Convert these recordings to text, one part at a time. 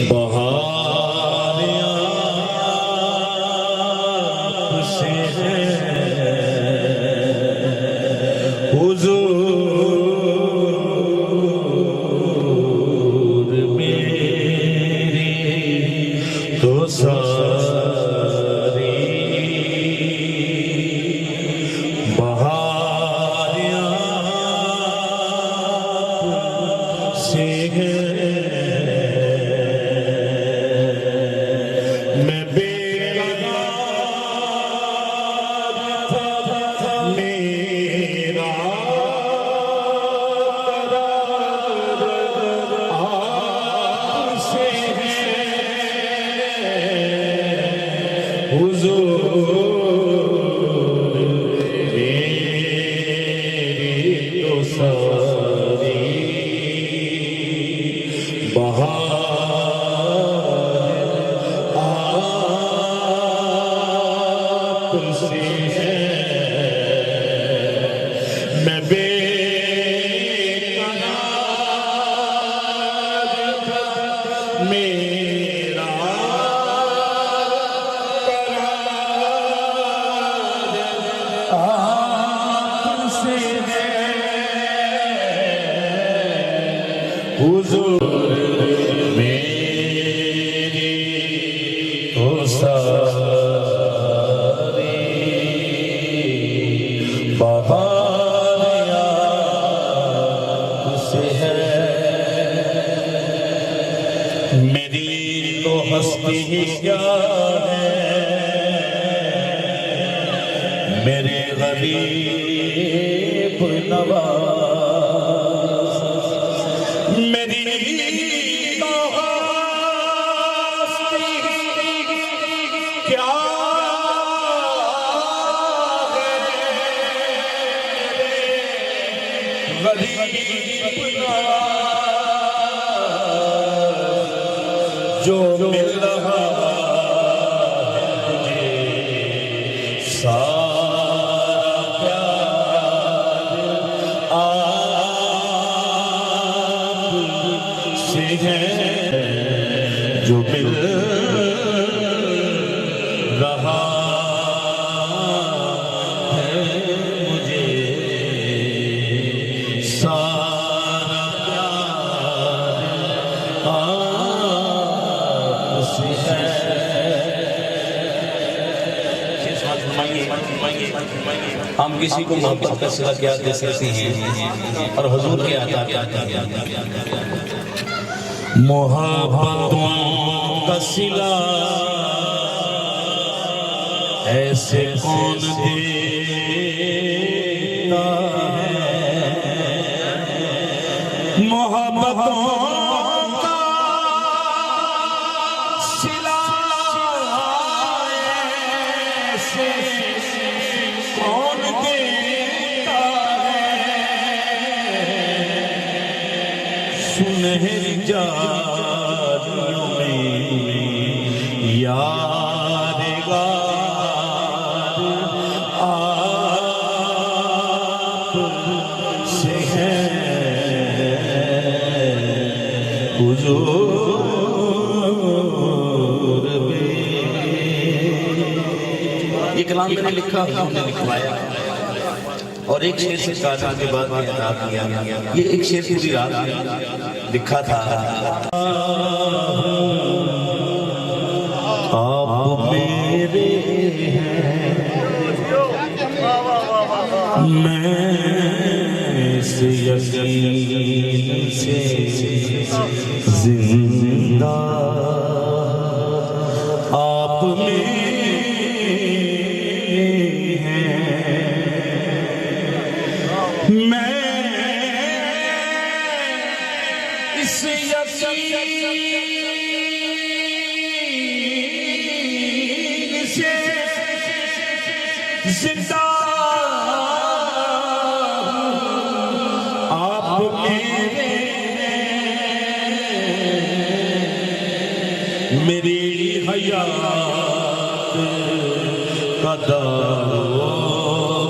بہار آپ سے ہے حضور میری تو ساری بہار آپ سے ہے حضور میری تو ساری بہار آپ سے ہے میں بے قرار میرا حضور میری تو ساری بہار آپ سے ہے میری تو ہستی ہی کیا ہے میرے غریب نواز میری تو ہستی کیا ہے غریب نواز جو مل رہا ہے مجھے سارا جو مل رہا ہے مجھے سارا پیار آپ سے ہے ہم کسی کو محبت کا صلہ کیا دے سکتے ہیں اور حضور کے عطا کیا محبتوں کا صلہ ایسے کون دیتا ہے محبتوں کا صلہ ایسے کون دیتا ہے سنہری جاریوں میں یادگار آپ سے ہے حضور یہ کلام میں نے لکھا حضور نے لکھوایا اور ایک شعر سے کاٹا کے بعد میں ادا کیا یہ ایک شعر پوری رات لکھا تھا آپ میرے ہیں میں اس یقین سے زندہ آپ میرے ہیں میں اس یقین سے زندہ آپ میرے میری حیات کا دار و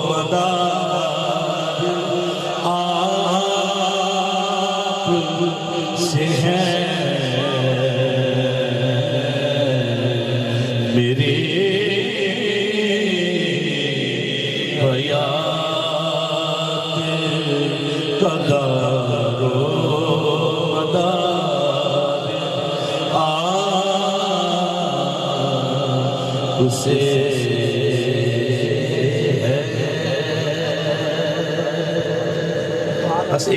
مدار آپ سے ہے حیات قدر و مدار اسے بس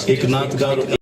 ایک نعت گار